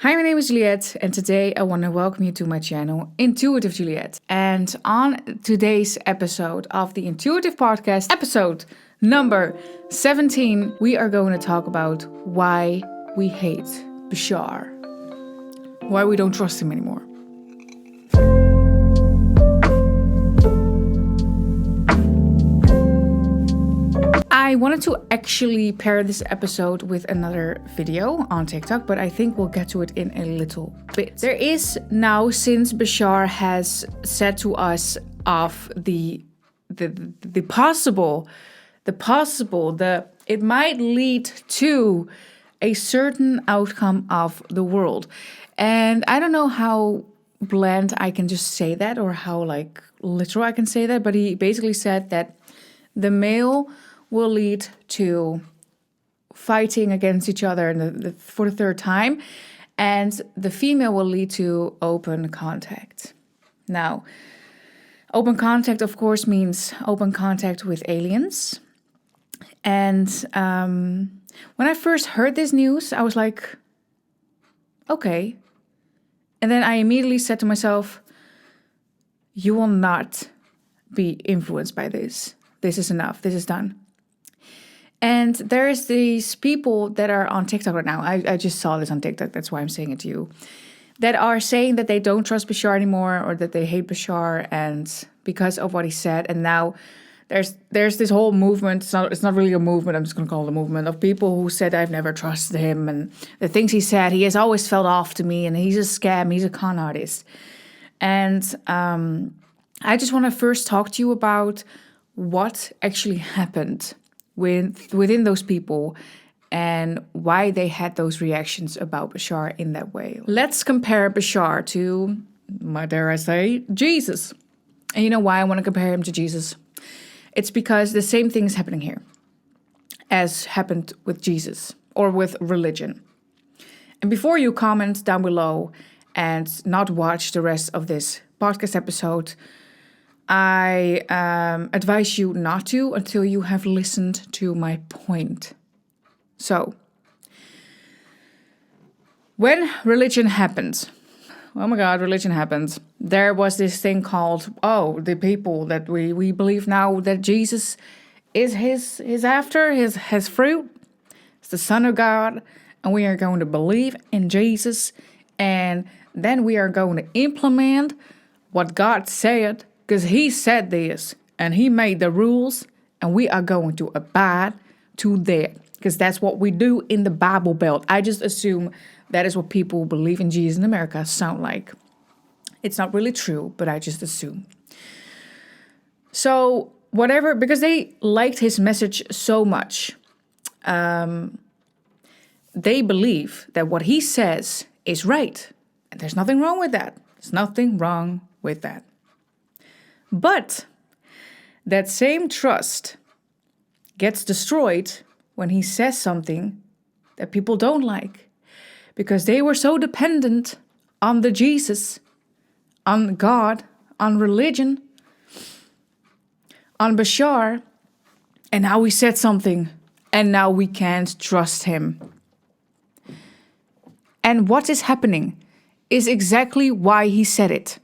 Hi, my name is Juliette, and today I want to welcome you to my channel, Intuitive Juliette. And on today's episode of the Intuitive Podcast, episode number 17, we are going to talk about why we hate Bashar, why we don't trust him anymore. I wanted to actually pair this episode with another video on TikTok, but I think we'll get to it in a little bit. There is now, since Bashar has said to us of it might lead to a certain outcome of the world. And I don't know how bland I can just say that or how literal I can say that, but he basically said that the male will lead to fighting against each other for the third time, and the female will lead to open contact. Now, open contact, of course, means open contact with aliens. And when I first heard this news, I was like, okay. And then I immediately said to myself, you will not be influenced by this. This is enough. This is done. And there's these people that are on TikTok right now. I just saw this on TikTok. That's why I'm saying it to you. That are saying that they don't trust Bashar anymore, or that they hate Bashar, and because of what he said. And now there's this whole movement. It's not really a movement. I'm just going to call it a movement of people who said I've never trusted him, and the things he said, he has always felt off to me, and he's a scam. He's a con artist. And I just want to first talk to you about what actually happened within those people and why they had those reactions about Bashar in that way. Let's compare Bashar to, dare I say, Jesus. And you know why I want to compare him to Jesus? It's because the same thing is happening here as happened with Jesus or with religion. And before you comment down below and not watch the rest of this podcast episode, I advise you not to until you have listened to my point. So, when religion happened, oh my God, religion happened, there was this thing called, the people that we believe now that Jesus is his fruit, it's the Son of God, and we are going to believe in Jesus, and then we are going to implement what God said, because he said this, and he made the rules, and we are going to abide to that, because that's what we do in the Bible Belt. I just assume that is what people who believe in Jesus in America sound like. It's not really true, but I just assume. So, whatever, because they liked his message so much, they believe that what he says is right. And there's nothing wrong with that. There's nothing wrong with that. But that same trust gets destroyed when he says something that people don't like, because they were so dependent on the Jesus, on God, on religion, on Bashar, and now he said something, and now we can't trust him. And what is happening is exactly why he said it.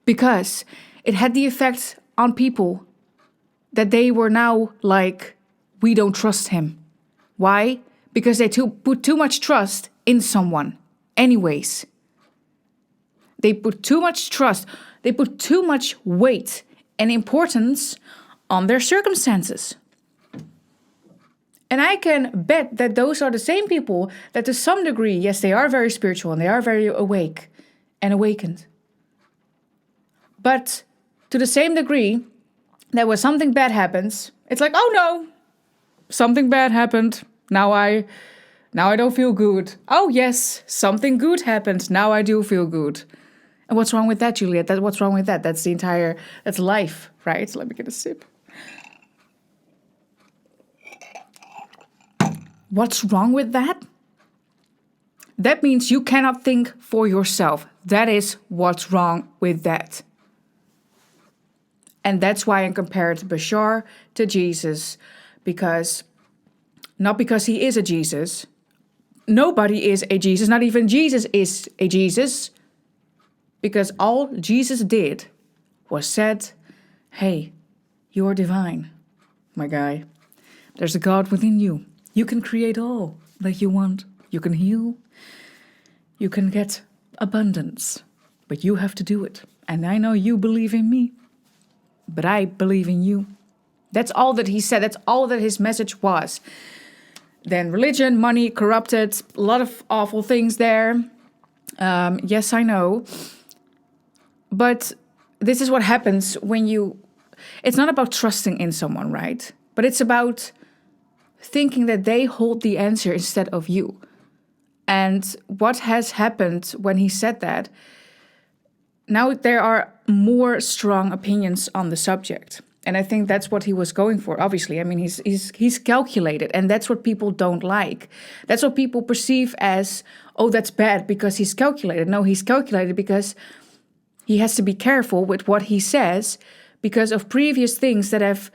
Because it had the effect on people that they were now like, we don't trust him. Why? Because they put too much trust in someone. Anyways. They put too much trust. They put too much weight and importance on their circumstances. And I can bet that those are the same people that to some degree, yes, they are very spiritual and they are very awake and awakened. But to the same degree that when something bad happens, it's like, oh no, something bad happened. Now I don't feel good. Oh yes, something good happened. Now I do feel good. And what's wrong with that, Juliette? What's wrong with that? That's life, right? Let me get a sip. What's wrong with that? That means you cannot think for yourself. That is what's wrong with that. And that's why I compared Bashar to Jesus, because not because he is a Jesus, nobody is a Jesus, not even Jesus is a Jesus, because all Jesus did was said, hey, you're divine, my guy. There's a God within you. You can create all that you want. You can heal. You can get abundance, but you have to do it. And I know you believe in me, but I believe in you. That's all that he said. That's all that his message was. Then religion, money, corrupted, a lot of awful things there. Yes, I know. But this is what happens when you... It's not about trusting in someone, right? But it's about thinking that they hold the answer instead of you. And what has happened when he said that? Now there are more strong opinions on the subject. And I think that's what he was going for, obviously. I mean, he's calculated, and that's what people don't like. That's what people perceive as, oh, that's bad because he's calculated. No, he's calculated because he has to be careful with what he says because of previous things that have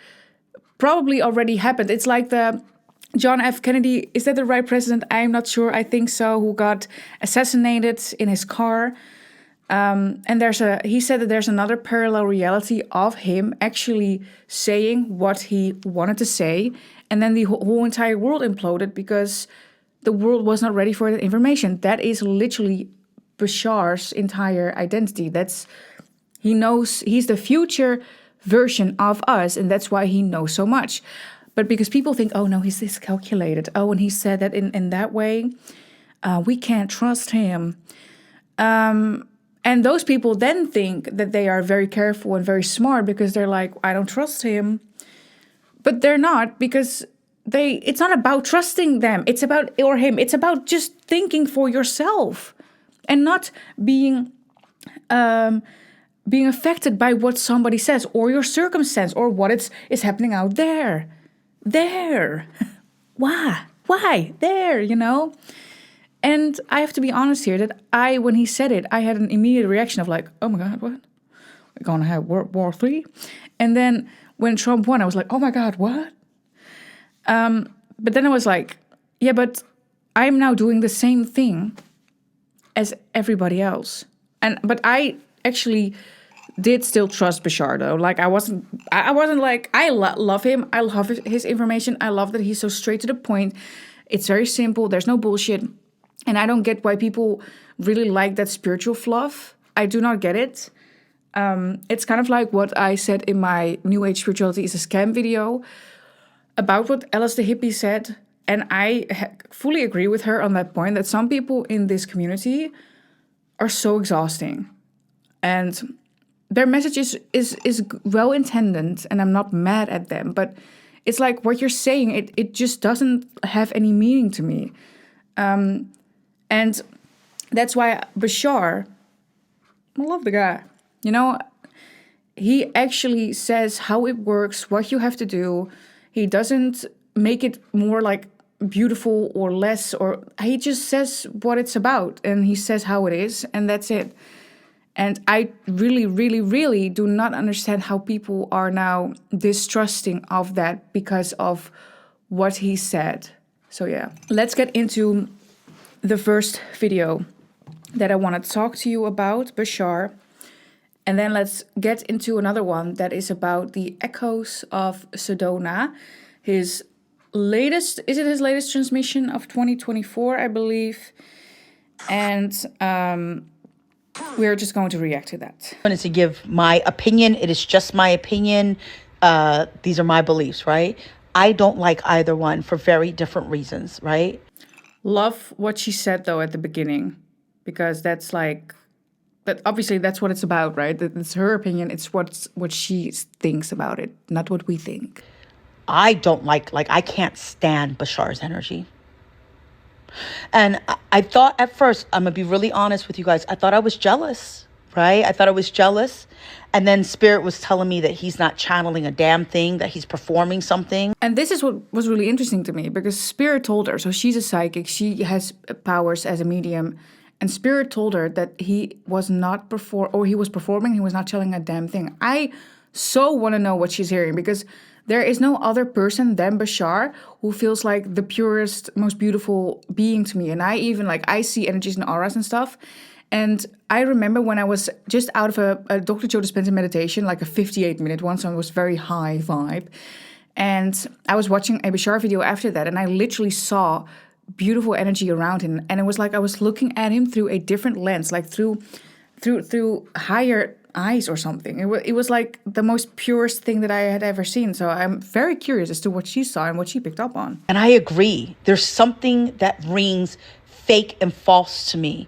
probably already happened. It's like the John F. Kennedy, is that the right president? I'm not sure. I think so, who got assassinated in his car. And he said that there's another parallel reality of him actually saying what he wanted to say. And then the whole entire world imploded because the world was not ready for that information. That is literally Bashar's entire identity. He knows he's the future version of us, and that's why he knows so much. But because people think, oh no, he's this calculated. Oh, and he said that in that way, we can't trust him. And those people then think that they are very careful and very smart because they're like, I don't trust him. But they're not, because it's not about trusting them. It's about, or him. It's about just thinking for yourself and not being affected by what somebody says or your circumstance or what is happening out there. There. Why? There, you know? And I have to be honest here that when he said it, I had an immediate reaction of like, oh my God, what? We're going to have World War III? And then when Trump won, I was like, oh my God, what? But then I was like, yeah, but I'm now doing the same thing as everybody else. But I actually did still trust Bashar though. Like I wasn't like, I love him. I love his information. I love that he's so straight to the point. It's very simple. There's no bullshit. And I don't get why people really like that spiritual fluff. I do not get it. It's kind of like what I said in my New Age Spirituality is a Scam video about what Alice the Hippie said. And I fully agree with her on that point, that some people in this community are so exhausting. And their message is well-intended, and I'm not mad at them. But it's like what you're saying, it just doesn't have any meaning to me. And that's why Bashar, I love the guy. You know, he actually says how it works, what you have to do. He doesn't make it more like beautiful or less, or he just says what it's about and he says how it is, and that's it. And I really, really, really do not understand how people are now distrusting of that because of what he said. So yeah, let's get into the first video that I want to talk to you about, Bashar. And then let's get into another one that is about the echoes of Sedona. His latest transmission of 2024, I believe. And we're just going to react to that. I wanted to give my opinion. It is just my opinion. These are my beliefs, right? I don't like either one for very different reasons, right? Love what she said, though, at the beginning, because that's like, but obviously that's what it's about, right? It's her opinion. It's what she thinks about it, not what we think. I don't like I can't stand Bashar's energy. And I thought at first, I'm going to be really honest with you guys, I thought I was jealous, right? I thought I was jealous. And then Spirit was telling me that he's not channeling a damn thing, that he's performing something. And this is what was really interesting to me, because Spirit told her, so she's a psychic, she has powers as a medium, and Spirit told her that he was not he was performing, he was not channeling a damn thing. I so want to know what she's hearing, because there is no other person than Bashar who feels like the purest, most beautiful being to me. And I even like, I see energies and auras and stuff. And I remember when I was just out of a Dr. Joe Dispenza meditation, like a 58-minute one, so it was very high vibe. And I was watching a Bashar video after that, and I literally saw beautiful energy around him. And it was like I was looking at him through a different lens, like through higher eyes or something. It was like the most purest thing that I had ever seen. So I'm very curious as to what she saw and what she picked up on. And I agree. There's something that rings fake and false to me.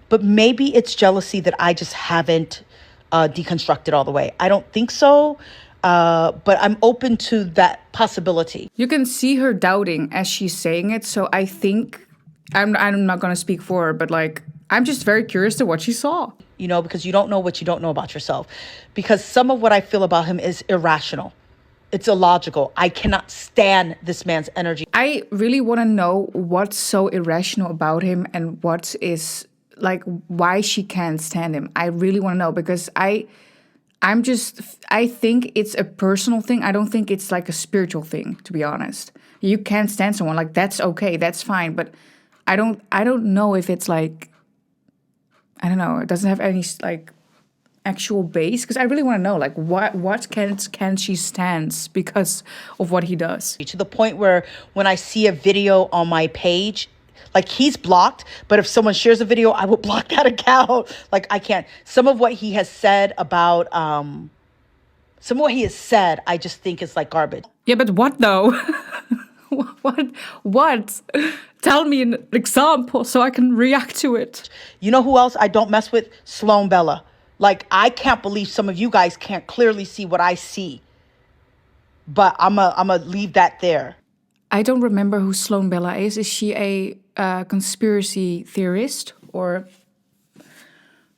But maybe it's jealousy that I just haven't deconstructed all the way. I don't think so. But I'm open to that possibility. You can see her doubting as she's saying it. So I think, I'm not going to speak for her, but like, I'm just very curious to what she saw. You know, because you don't know what you don't know about yourself. Because some of what I feel about him is irrational. It's illogical. I cannot stand this man's energy. I really want to know what's so irrational about him and what is like why she can't stand him. I really want to know because I think it's a personal thing. I don't think it's like a spiritual thing, to be honest. You can't stand someone, like that's okay, that's fine, but I don't know if it's like, I don't know, it doesn't have any like actual base, because I really want to know like what can she stand because of what he does. To the point where when I see a video on my page, like he's blocked, but if someone shares a video, I will block that account. Like I can't. Some of what he has said about, I just think is like garbage. Yeah, but what though? What? Tell me an example so I can react to it. You know who else I don't mess with? Sloan Bella. Like, I can't believe some of you guys can't clearly see what I see. But I'm a leave that there. I don't remember who Sloan Bella is. Is she a conspiracy theorist? Or,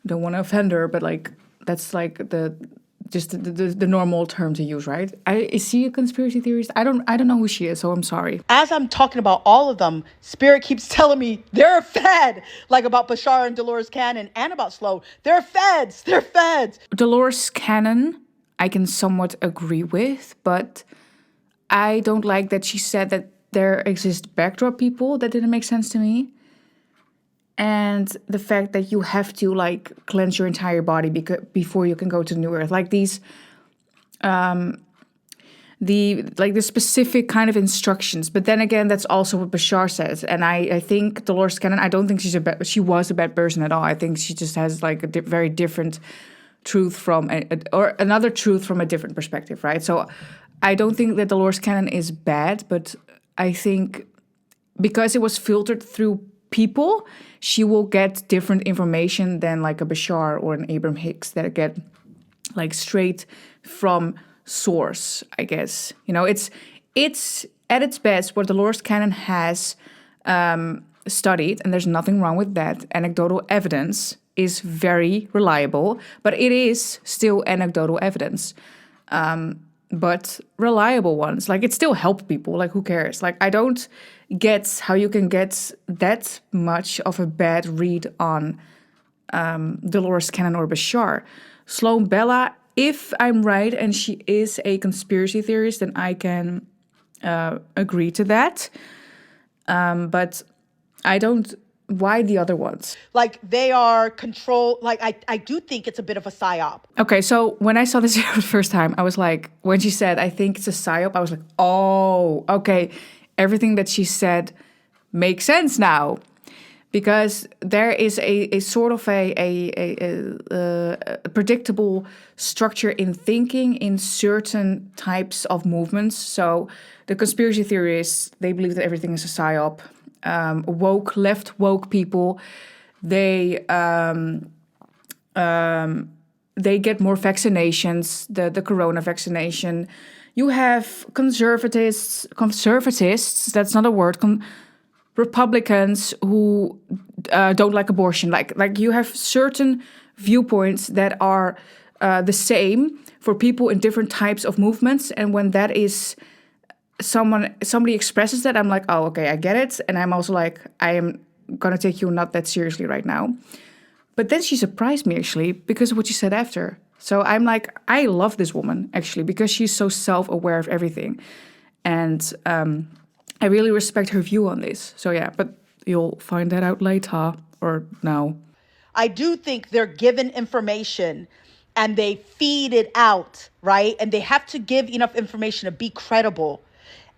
don't want to offend her, but like, that's like the normal term to use, right? Is she a conspiracy theorist? I don't know who she is, so I'm sorry. As I'm talking about all of them, Spirit keeps telling me they're fed, like about Bashar and Dolores Cannon and about Sloan. They're feds. They're feds. Dolores Cannon, I can somewhat agree with, but I don't like that she said that there exist backdrop people. That didn't make sense to me. And the fact that you have to like cleanse your entire body before you can go to the new earth, like these, the specific kind of instructions. But then again, that's also what Bashar says. And I think Dolores Cannon, I don't think she was a bad person at all. I think she just has like a very different truth from or another truth from a different perspective, right? So I don't think that Dolores Cannon is bad, but I think because it was filtered through people, she will get different information than like a Bashar or an Abraham Hicks that get like straight from source, I guess. You know, it's at its best what Dolores Cannon has studied, and there's nothing wrong with that. Anecdotal evidence is very reliable, but it is still anecdotal evidence. But reliable ones, like it still helped people, like who cares? Like I don't get how you can get that much of a bad read on Dolores Cannon or Bashar. Sloan Bella, if I'm right and she is a conspiracy theorist, then I can agree to that. But I don't. Why the other ones? Like they are control. Like I do think it's a bit of a psyop. Okay, so when I saw this video the first time, I was like, when she said, I think it's a psyop, I was like, oh, okay. Everything that she said makes sense now. Because there is a sort of a predictable structure in thinking in certain types of movements. So the conspiracy theorists, they believe that everything is a psyop. Left woke people, they get more vaccinations, the corona vaccination. You have conservatists, that's not a word, Republicans who don't like abortion. Like you have certain viewpoints that are the same for people in different types of movements. And when that is somebody expresses that, I'm like, oh, okay, I get it. And I'm also like, I am gonna take you not that seriously right now. But then she surprised me actually because of what she said after. So I'm like, I love this woman, actually, because she's so self-aware of everything. And I really respect her view on this. So yeah, but you'll find that out later or now. I do think they're given information and they feed it out, right? And they have to give enough information to be credible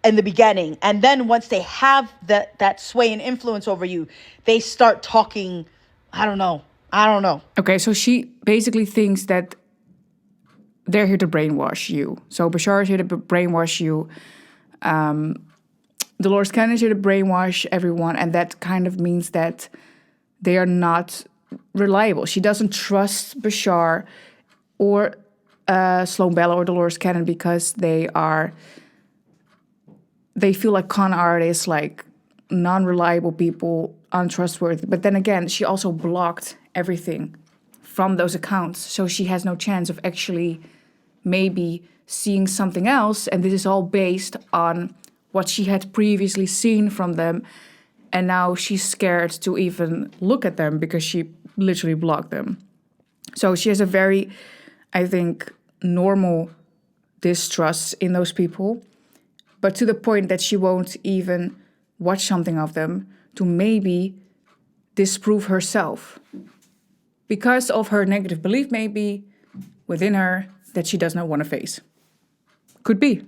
in the beginning. And then once they have that sway and influence over you, they start talking, I don't know. Okay, so she basically thinks that they're here to brainwash you. So Bashar is here to brainwash you. Dolores Cannon is here to brainwash everyone. And that kind of means that they are not reliable. She doesn't trust Bashar or Sloan Bella or Dolores Cannon because they feel like con artists, like non-reliable people, untrustworthy. But then again, she also blocked everything from those accounts. So she has no chance of actually maybe seeing something else. And this is all based on what she had previously seen from them. And now she's scared to even look at them because she literally blocked them. So she has a very, I think, normal distrust in those people, but to the point that she won't even watch something of them to maybe disprove herself because of her negative belief maybe within her that she does not want to face. Could be.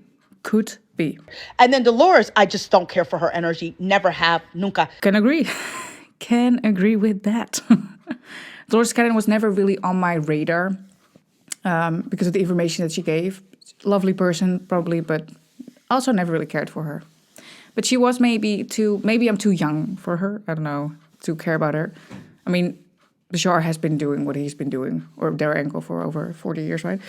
And then Dolores, I just don't care for her energy. Never have, nunca. Can agree. Can agree with that. Dolores Cannon was never really on my radar because of the information that she gave. Lovely person, probably, but also never really cared for her. But she was maybe I'm too young for her. I don't know, to care about her. I mean, Bashar has been doing what he's been doing, or 𝐓𝐴𝐴𝐭 for over 40 years, right?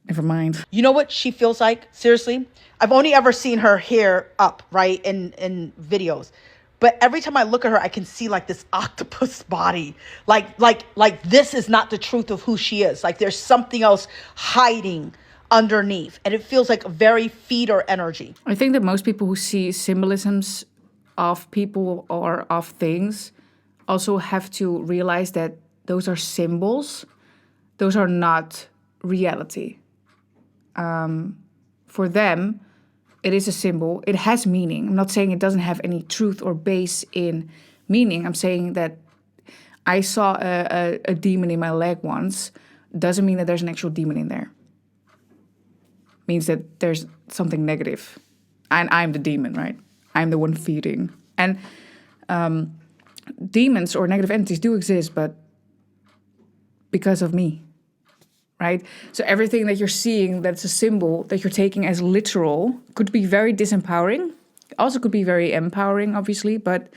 Never mind. You know what she feels like? Seriously? I've only ever seen her hair up, right, in videos. But every time I look at her, I can see like this octopus body. Like this is not the truth of who she is. Like there's something else hiding underneath. And it feels like a very feeder energy. I think that most people who see symbolisms of people or of things also have to realize that those are symbols. Those are not reality. For them, it is a symbol. It has meaning. I'm not saying it doesn't have any truth or base in meaning. I'm saying that I saw a demon in my leg once. Doesn't mean that there's an actual demon in there. Means that there's something negative. And I'm the demon, right? I'm the one feeding. And demons or negative entities do exist, but because of me. Right? So everything that you're seeing that's a symbol that you're taking as literal could be very disempowering. Also could be very empowering, obviously, but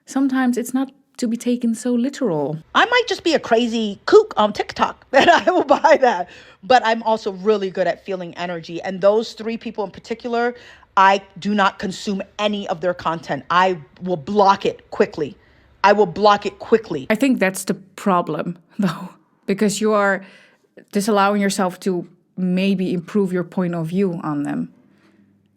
sometimes it's not to be taken so literal. I might just be a crazy kook on TikTok and I will buy that. But I'm also really good at feeling energy. And those three people in particular, I do not consume any of their content. I will block it quickly. I think that's the problem, though, because you are disallowing yourself to maybe improve your point of view on them.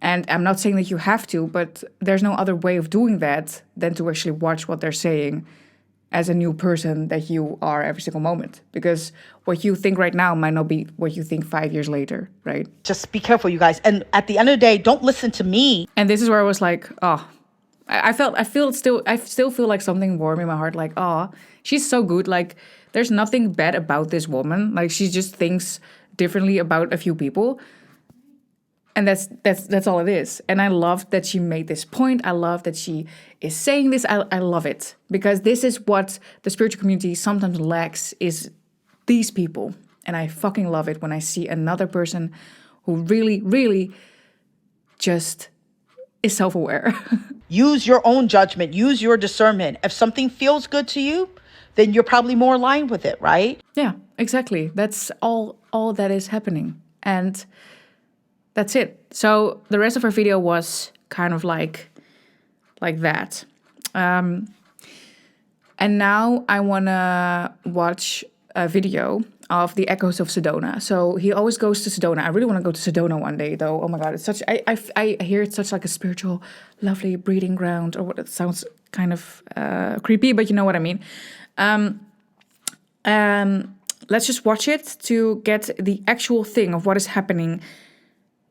And I'm not saying that you have to, but there's no other way of doing that than to actually watch what they're saying as a new person that you are every single moment. Because what you think right now might not be what you think 5 years later, right? Just be careful, you guys. And at the end of the day, don't listen to me. And this is where I was like, oh, I still feel like something warm in my heart. Like, oh, she's so good. Like, there's nothing bad about this woman. Like, she just thinks differently about a few people. And that's all it is. And I love that she made this point. I love that she is saying this. I love it. Because this is what the spiritual community sometimes lacks, is these people. And I fucking love it when I see another person who really, really just is self-aware. Use your own judgment. Use your discernment. If something feels good to you, then you're probably more aligned with it, right? Yeah, exactly. That's all that is happening. And that's it. So the rest of her video was kind of like that. And now I want to watch a video of the echoes of Sedona. So he always goes to Sedona. I really want to go to Sedona one day, though. Oh my God, it's such, I hear it's such like a spiritual, lovely breeding ground, or what, it sounds kind of creepy, but you know what I mean. let's just watch it to get the actual thing of what is happening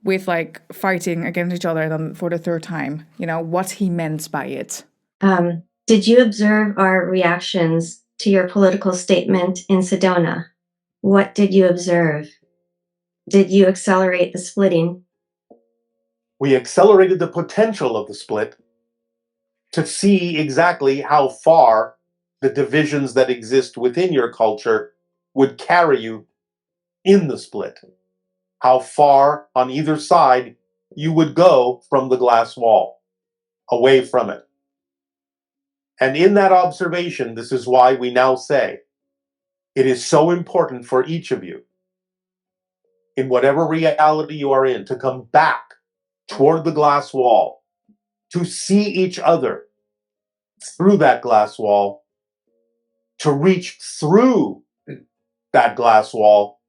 with like fighting against each other and then for the third time, what he meant by it. Did you observe our reactions to your political statement in Sedona? What did you observe? Did you accelerate the splitting? We accelerated the potential of the split to see exactly how far the divisions that exist within your culture would carry you in the split. How far on either side you would go from the glass wall, away from it. And in that observation, this is why we now say it is so important for each of you, in whatever reality you are in, to come back toward the glass wall, to see each other through that glass wall, to reach through that glass wall,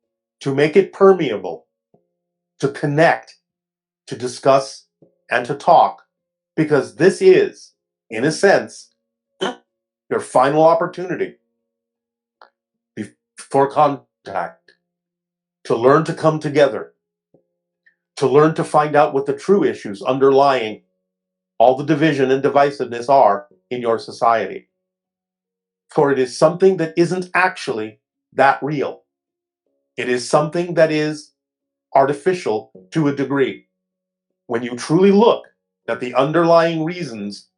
to make it permeable, to connect, to discuss, and to talk, because this is, in a sense, your final opportunity for contact, to learn to come together, to learn to find out what the true issues underlying all the division and divisiveness are in your society. For it is something that isn't actually that real. It is something that is artificial to a degree. When you truly look at the underlying reasons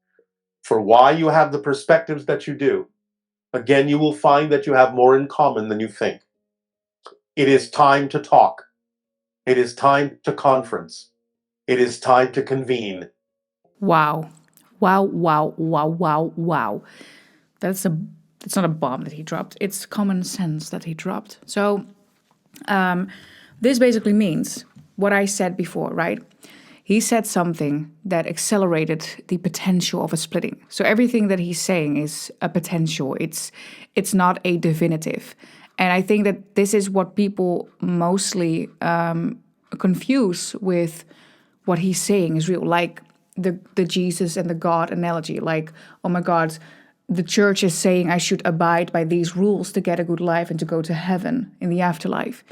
for why you have the perspectives that you do, again, you will find that you have more in common than you think. It is time to talk. It is time to conference. It is time to convene. Wow. Wow, wow, wow, wow, wow. It's not a bomb that he dropped. It's common sense that he dropped. So this basically means what I said before, right? He said something that accelerated the potential of a splitting. So everything that he's saying is a potential. It's not a definitive. And I think that this is what people mostly confuse with what he's saying is real. Like the Jesus and the God analogy. Like, oh my God, the church is saying I should abide by these rules to get a good life and to go to heaven in the afterlife.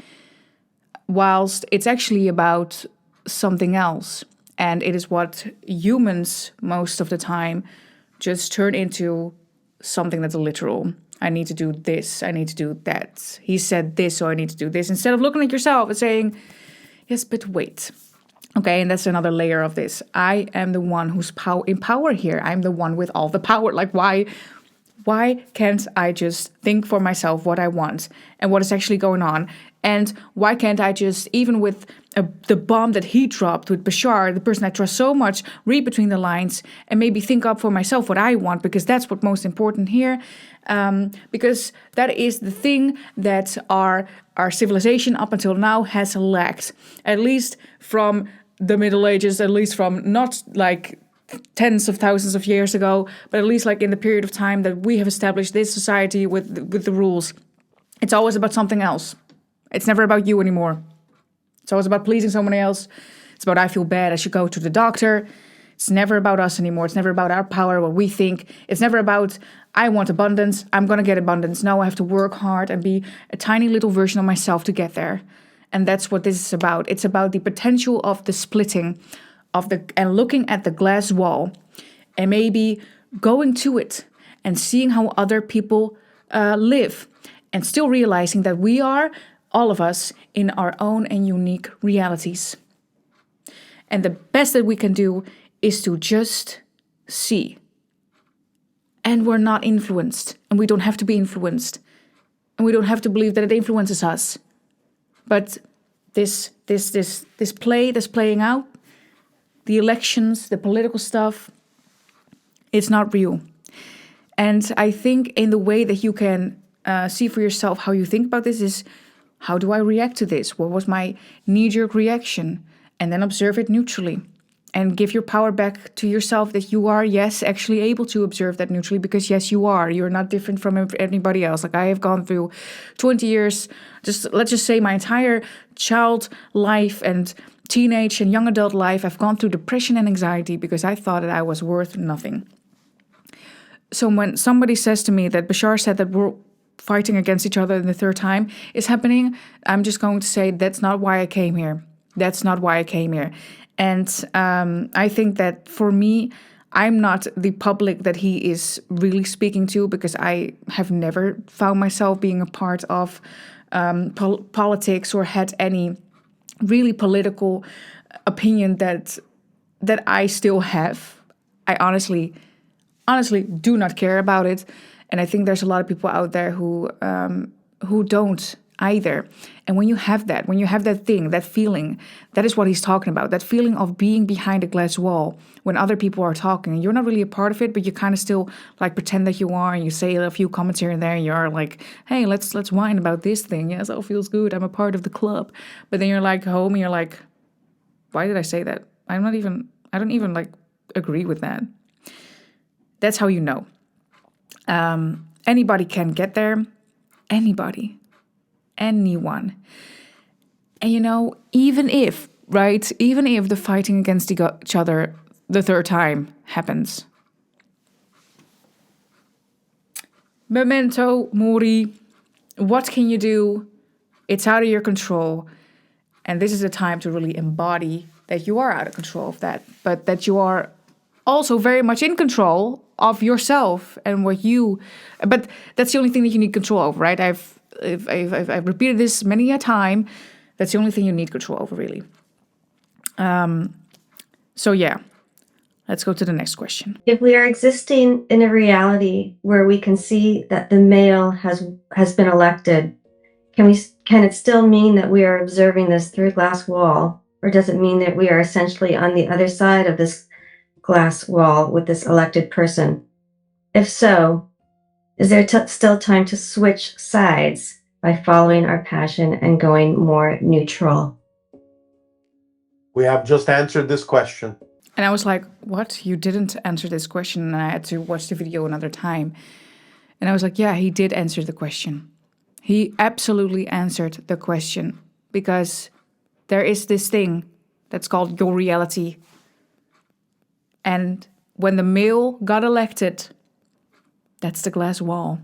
Whilst it's actually about something else. And it is what humans most of the time just turn into something that's literal. I need to do this. I need to do that. He said this, so I need to do this. Instead of looking at yourself and saying, yes, but wait. Okay, and that's another layer of this. I am the one who's in power here. I'm the one with all the power. Like, why can't I just think for myself what I want and what is actually going on? And why can't I just, even with the bomb that he dropped with Bashar, the person I trust so much, read between the lines and maybe think up for myself what I want, because that's what's most important here. Because that is the thing that our civilization up until now has lacked, at least from the Middle Ages, at least from not like tens of thousands of years ago, but at least like in the period of time that we have established this society with the rules. It's always about something else. It's never about you anymore. It's always about pleasing someone else. It's about I feel bad, I should go to the doctor. It's never about us anymore. It's never about our power, what we think. It's never about I want abundance, I'm going to get abundance. No, I have to work hard and be a tiny little version of myself to get there. And that's what this is about. It's about the potential of the splitting and looking at the glass wall and maybe going to it and seeing how other people live and still realizing that we are, all of us, in our own and unique realities. And the best that we can do is to just see. And we're not influenced, and we don't have to be influenced. And we don't have to believe that it influences us. But this play that's playing out, the elections, the political stuff, it's not real. And I think in the way that you can see for yourself how you think about this is, how do I react to this? What was my knee-jerk reaction? And then observe it neutrally. And give your power back to yourself that you are, yes, actually able to observe that neutrally, because yes, you are. You're not different from anybody else. Like I have gone through 20 years, let's just say my entire child life and teenage and young adult life, I've gone through depression and anxiety because I thought that I was worth nothing. So when somebody says to me that Bashar said that fighting against each other in the third time is happening, I'm just going to say that's not why I came here. That's not why I came here. And I think that for me, I'm not the public that he is really speaking to, because I have never found myself being a part of politics or had any really political opinion that I still have. I honestly do not care about it, and I think there's a lot of people out there who don't either. And when you have that thing, that feeling, that is what he's talking about. That feeling of being behind a glass wall when other people are talking, and you're not really a part of it, but you kind of still like pretend that you are, and you say a few comments here and there, and you're like, hey, let's whine about this thing. Yes, oh, feels good. I'm a part of the club. But then you're like home, and you're like, why did I say that? I don't even like agree with that. That's how you know. Anybody can get there. Anybody. Anyone. And even if the fighting against each other the third time happens, memento mori, what can you do? It's out of your control. And this is a time to really embody that you are out of control of that, but that you are also very much in control of yourself and but that's the only thing that you need control over, right? I've repeated this many a time. That's the only thing you need control over, really. So yeah, let's go to the next question. If we are existing in a reality where we can see that the male has been elected, can it still mean that we are observing this through a glass wall, or does it mean that we are essentially on the other side of this glass wall with this elected person? If so, is there still time to switch sides by following our passion and going more neutral? We have just answered this question. And I was like, what? You didn't answer this question. And I had to watch the video another time. And I was like, yeah, he did answer the question. He absolutely answered the question, because there is this thing that's called your reality. And when the male got elected, that's the glass wall.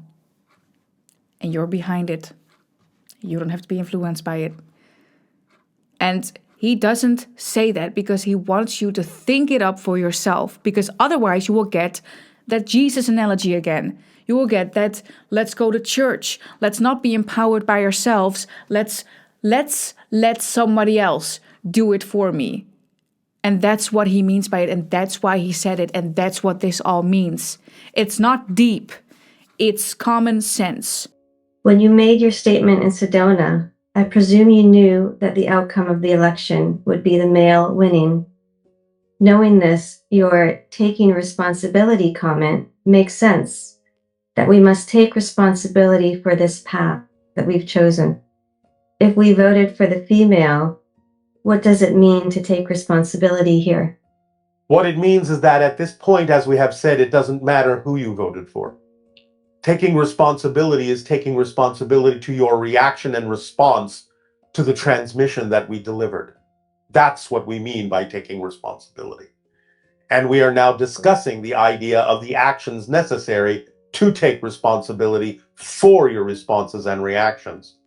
And you're behind it. You don't have to be influenced by it. And he doesn't say that because he wants you to think it up for yourself, because otherwise you will get that Jesus analogy again. You will get that, let's go to church. Let's not be empowered by ourselves. Let's let somebody else do it for me. And that's what he means by it. And that's why he said it. And that's what this all means. It's not deep. It's common sense. When you made your statement in Sedona, I presume you knew that the outcome of the election would be the male winning. Knowing this, your taking responsibility comment makes sense, that we must take responsibility for this path that we've chosen. If we voted for the female, what does it mean to take responsibility here? What it means is that at this point, as we have said, it doesn't matter who you voted for. Taking responsibility is taking responsibility to your reaction and response to the transmission that we delivered. That's what we mean by taking responsibility. And we are now discussing the idea of the actions necessary to take responsibility for your responses and reactions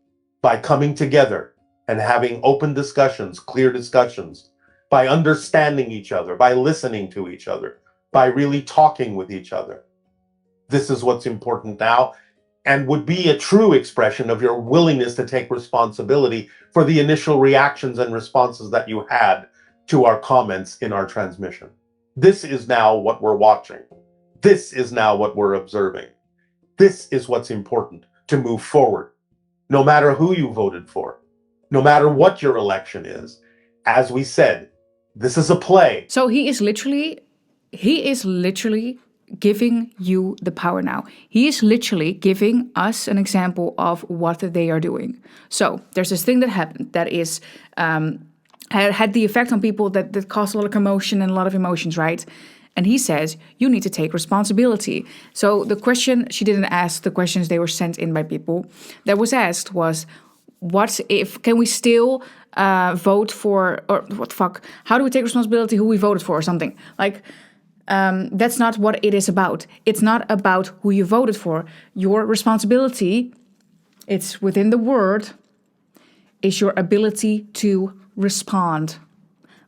by coming together and having open discussions, clear discussions, by understanding each other, by listening to each other, by really talking with each other. This is what's important now, and would be a true expression of your willingness to take responsibility for the initial reactions and responses that you had to our comments in our transmission. This is now what we're watching. This is now what we're observing. This is what's important to move forward, no matter who you voted for, no matter what your election is. As we said, this is a play. So he is literally giving you the power now. He is literally giving us an example of what they are doing. So there's this thing that happened that is had the effect on people that caused a lot of commotion and a lot of emotions, right? And he says, you need to take responsibility. So the question, she didn't ask the questions, they were sent in by people, that was asked was, what if, can we still vote for, or what the fuck, how do we take responsibility who we voted for or something? Like, That's not what it is about. It's not about who you voted for. Your responsibility, it's within the word, is your ability to respond.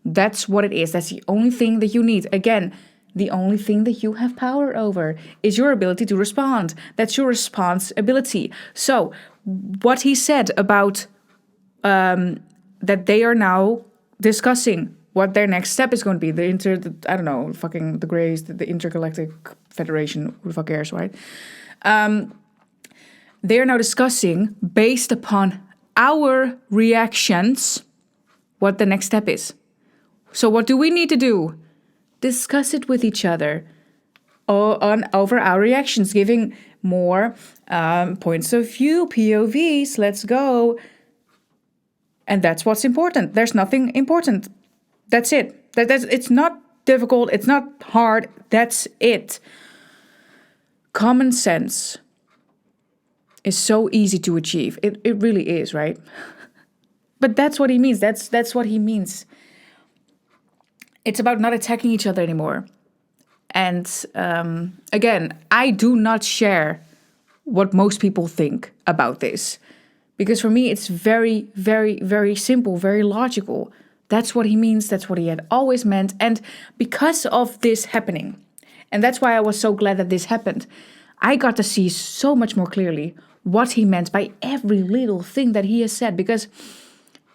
That's what it is. That's the only thing that you need. Again, the only thing that you have power over is your ability to respond. That's your responsibility. So what he said about that they are now discussing what their next step is going to be. The Greys, the Intergalactic Federation, who the fuck cares, right? They are now discussing, based upon our reactions, what the next step is. So what do we need to do? Discuss it with each other over our reactions, giving more points of view, POVs, let's go. And that's what's important. There's nothing important. That's it. It's not difficult. It's not hard. That's it. Common sense is so easy to achieve. It really is, right? But that's what he means. That's what he means. It's about not attacking each other anymore. And again, I do not share what most people think about this. Because for me, it's very, very, very simple, very logical. That's what he means. That's what he had always meant. And because of this happening, and that's why I was so glad that this happened, I got to see so much more clearly what he meant by every little thing that he has said. Because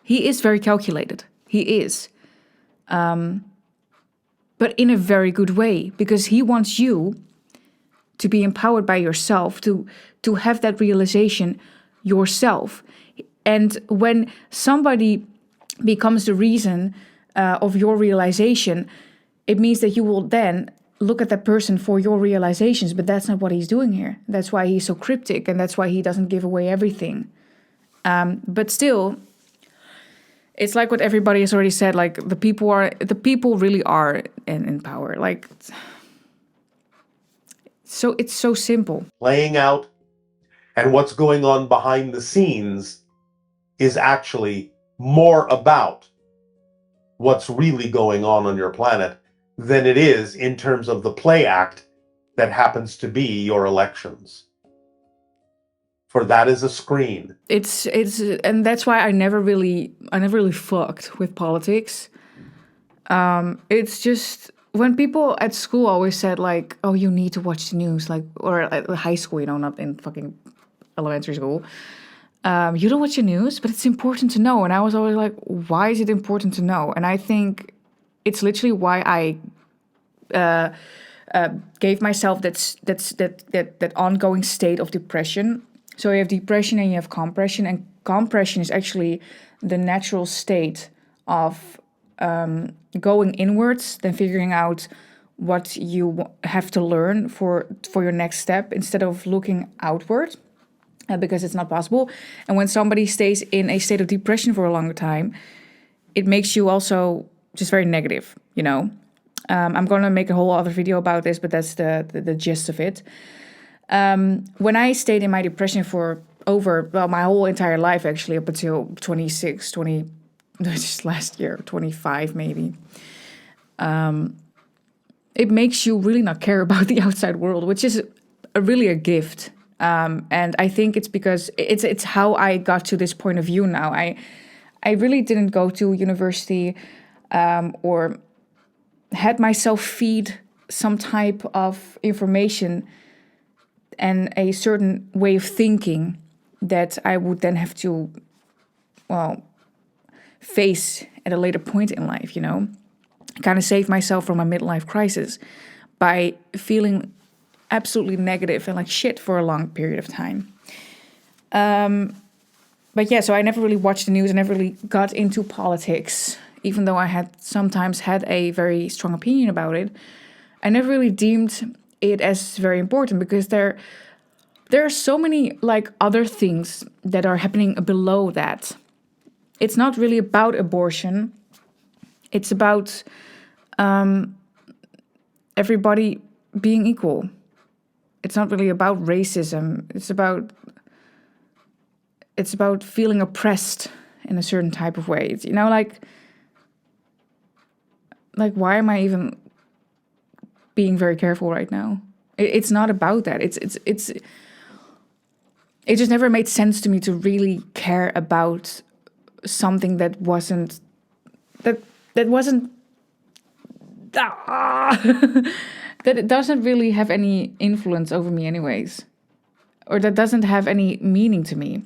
he is very calculated. He is. But in a very good way. Because he wants you to be empowered by yourself, to have that realization yourself. And when somebody becomes the reason of your realization, it means that you will then look at that person for your realizations, but that's not what he's doing here. That's why he's so cryptic, and that's why he doesn't give away everything. But still, it's like what everybody has already said, like the people really are in power. Like, so it's so simple. Playing out and what's going on behind the scenes is actually more about what's really going on your planet than it is in terms of the play act that happens to be your elections. For that is a screen. It's and that's why I never really fucked with politics. It's just when people at school always said like, "Oh, you need to watch the news," like, or at high school, not in fucking elementary school. You don't watch the news, but it's important to know. And I was always like, why is it important to know? And I think it's literally why I gave myself that ongoing state of depression. So you have depression and you have compression, and compression is actually the natural state of going inwards, then figuring out what you have to learn for your next step instead of looking outward. Because it's not possible. And when somebody stays in a state of depression for a longer time, it makes you also just very negative, I'm going to make a whole other video about this, but that's the gist of it. When I stayed in my depression for my whole entire life, actually, up until 26, just last year, 25 maybe, it makes you really not care about the outside world, which is really a gift. And I think it's because it's how I got to this point of view now. I really didn't go to university or had myself feed some type of information and a certain way of thinking that I would then have to, face at a later point in life, kind of save myself from a midlife crisis by feeling absolutely negative and like shit for a long period of time. But yeah, so I never really watched the news. I never really got into politics, even though I had sometimes had a very strong opinion about it. I never really deemed it as very important because there are so many like other things that are happening below that. It's not really about abortion. It's about everybody being equal. It's not really about racism. It's about feeling oppressed in a certain type of way. Like why am I even being very careful right now. It's not about that. It just never made sense to me to really care about something that wasn't that wasn't that it doesn't really have any influence over me anyways, or that doesn't have any meaning to me.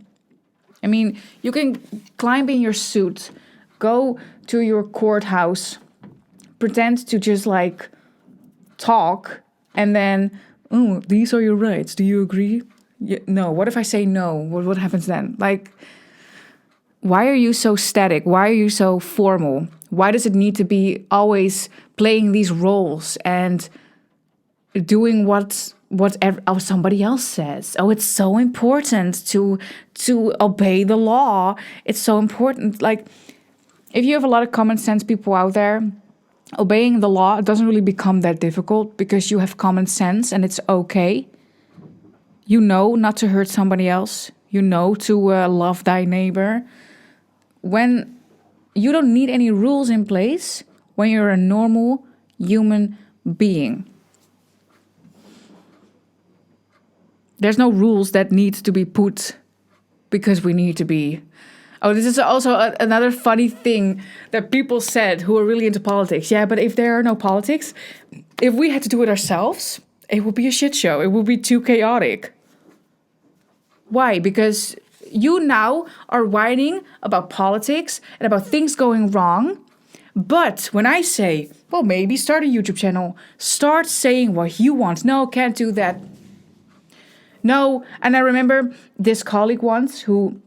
I mean, you can climb in your suit, go to your courthouse, pretend to just like talk, and then, oh, these are your rights. Do you agree? Yeah, no. What if I say no? What happens then? Like, why are you so static? Why are you so formal? Why does it need to be always playing these roles and doing what somebody else says? Oh, it's so important to obey the law. It's so important. Like, if you have a lot of common sense people out there, obeying the law doesn't really become that difficult because you have common sense and it's okay. You know not to hurt somebody else. You know to love thy neighbor. When you don't need any rules in place when you're a normal human being. There's no rules that need to be put because we need to be. Oh, this is also another funny thing that people said who are really into politics. Yeah, but if there are no politics, if we had to do it ourselves, it would be a shit show. It would be too chaotic. Why? Because you now are whining about politics and about things going wrong. But when I say, well, maybe start a YouTube channel, start saying what you want. No, can't do that. No, and I remember this colleague once who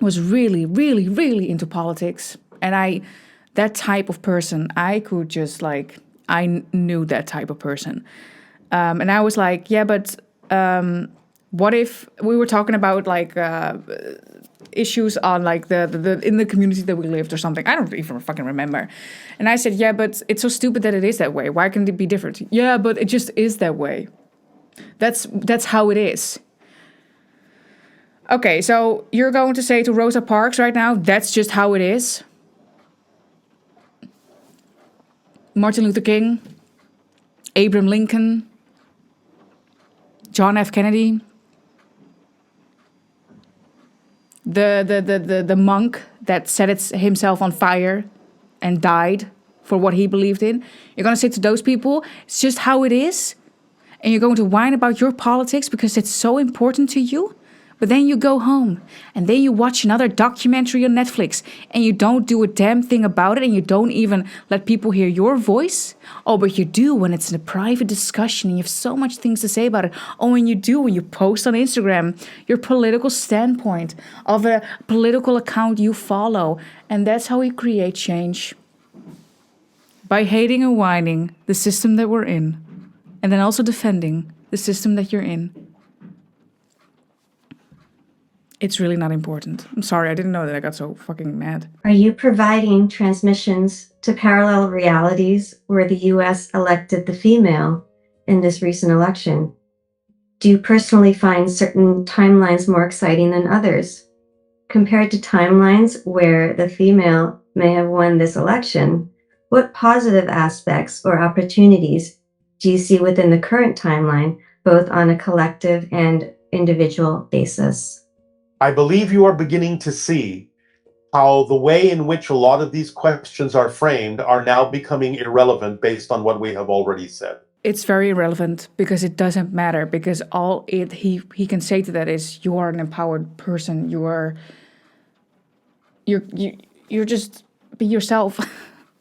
was really, really, really into politics. And that type of person, I could just like, I knew that type of person. And I was like, yeah, but what if we were talking about like issues on like the in the community that we lived or something? I don't even fucking remember. And I said, yeah, but it's so stupid that it is that way. Why can't it be different? Yeah, but it just is that way. That's how it is. Okay, so you're going to say to Rosa Parks right now, that's just how it is? Martin Luther King, Abraham Lincoln, John F. Kennedy, the monk that set himself on fire and died for what he believed in. You're going to say to those people, it's just how it is? And you're going to whine about your politics because it's so important to you? But then you go home and then you watch another documentary on Netflix and you don't do a damn thing about it and you don't even let people hear your voice. Oh, but you do when it's in a private discussion and you have so much things to say about it. Oh, and you do when you post on Instagram your political standpoint of a political account you follow. And that's how we create change. By hating and whining the system that we're in. And then also defending the system that you're in. It's really not important. I'm sorry, I didn't know that I got so fucking mad. Are you providing transmissions to parallel realities where the US elected the female in this recent election? Do you personally find certain timelines more exciting than others? Compared to timelines where the female may have won this election, what positive aspects or opportunities do you see within the current timeline, both on a collective and individual basis? I believe you are beginning to see how the way in which a lot of these questions are framed are now becoming irrelevant based on what we have already said. It's very irrelevant because it doesn't matter, because all he can say to that is, you are an empowered person. You're just be yourself.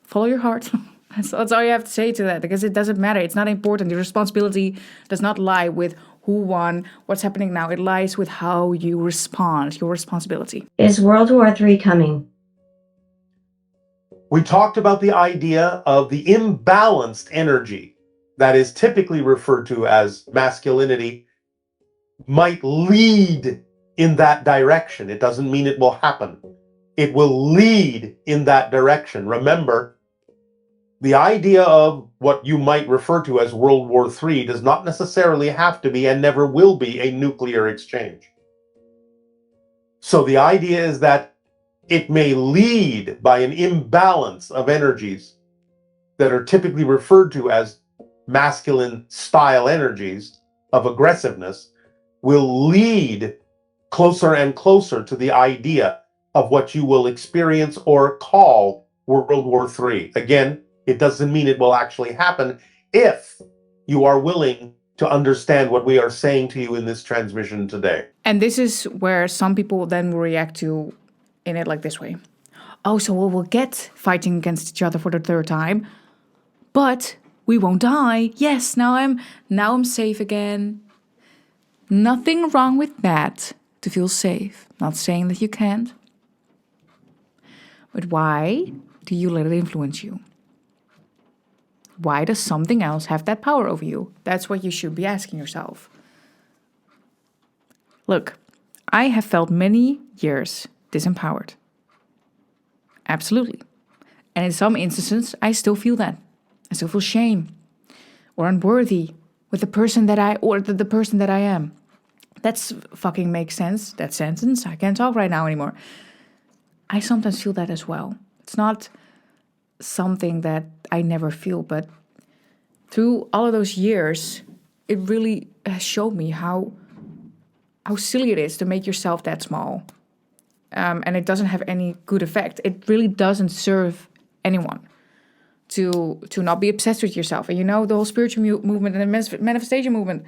Follow your heart. That's all you have to say to that, because it doesn't matter. It's not important. The responsibility does not lie with who won, what's happening now. It lies with how you respond, your responsibility. Is World War III coming? We talked about the idea of the imbalanced energy that is typically referred to as masculinity might lead in that direction. It doesn't mean it will happen. It will lead in that direction. Remember, the idea of what you might refer to as World War III does not necessarily have to be and never will be a nuclear exchange. So the idea is that it may lead by an imbalance of energies that are typically referred to as masculine style energies of aggressiveness will lead closer and closer to the idea of what you will experience or call World War III. Again, it doesn't mean it will actually happen if you are willing to understand what we are saying to you in this transmission today. And this is where some people then will react to in it like this way. Oh, so we'll get fighting against each other for the third time, but we won't die. Yes, now I'm safe again. Nothing wrong with that to feel safe. Not saying that you can't. But why do you let it influence you? Why does something else have that power over you? That's what you should be asking yourself. Look, I have felt many years disempowered. Absolutely. And in some instances, I still feel that. I still feel shame or unworthy with the person that the person that I am. That's fucking makes sense. That sentence, I can't talk right now anymore. I sometimes feel that as well. It's not something that I never feel, but through all of those years, it really has showed me how silly it is to make yourself that small. And it doesn't have any good effect. It really doesn't serve anyone to not be obsessed with yourself. And the whole spiritual movement and the manifestation movement,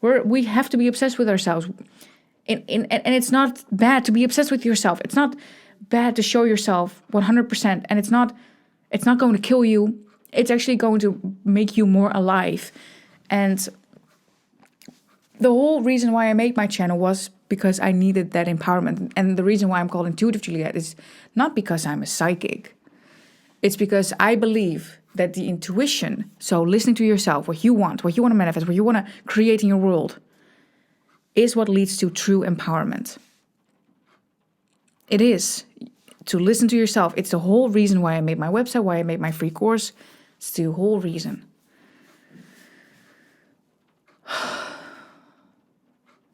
we have to be obsessed with ourselves. And it's not bad to be obsessed with yourself. It's not bad to show yourself 100%. And it's not going to kill you. It's actually going to make you more alive. And the whole reason why I made my channel was because I needed that empowerment. And the reason why I'm called Intuitive Juliet is not because I'm a psychic. It's because I believe that the intuition, so listening to yourself, what you want to manifest, what you want to create in your world, is what leads to true empowerment. It is. To listen to yourself. It's the whole reason why I made my website, why I made my free course. It's the whole reason.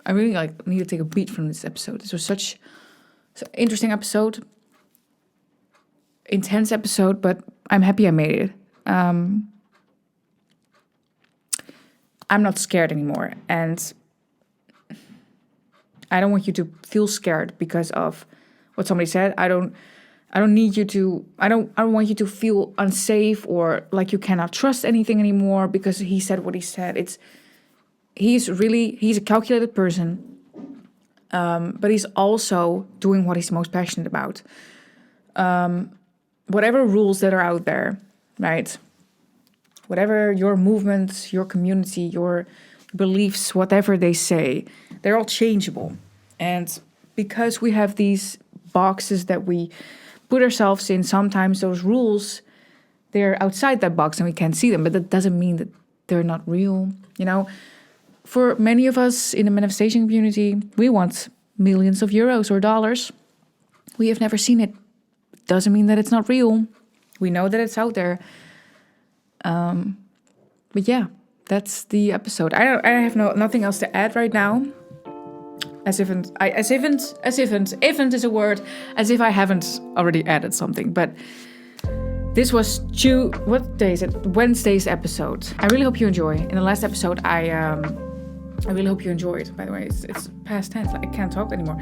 I really need to take a beat from this episode. This was such an interesting episode. Intense episode, but I'm happy I made it. I'm not scared anymore. And I don't want you to feel scared because of what somebody said. I don't need you to, I don't want you to feel unsafe or like you cannot trust anything anymore because he said what he said. He's a calculated person, but he's also doing what he's most passionate about. Whatever rules that are out there, right? Whatever your movement, your community, your beliefs, whatever they say, they're all changeable. And because we have these boxes that we put ourselves in, sometimes those rules, they're outside that box and we can't see them, but that doesn't mean that they're not real. For many of us in the manifestation community, we want millions of euros or dollars. We have never seen it. Doesn't mean that it's not real. We know that it's out there. But yeah, that's the episode. I have nothing else to add right now. As if is a word, as if I haven't already added something. But this was what day is it? Wednesday's episode. I really hope you enjoy. In the last episode, I really hope you enjoyed. By the way, it's past tense. I can't talk anymore.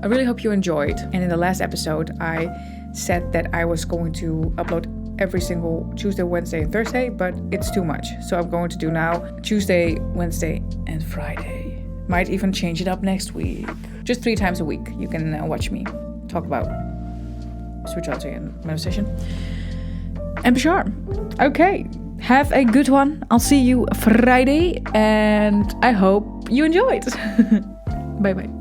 I really hope you enjoyed. And in the last episode, I said that I was going to upload every single Tuesday, Wednesday, and Thursday, but it's too much. So I'm going to do now Tuesday, Wednesday, and Friday. Might even change it up next week. Just 3 times a week. You can watch me talk about spirituality and manifestation. And Bashar. Okay. Have a good one. I'll see you Friday, and I hope you enjoyed. Bye-bye.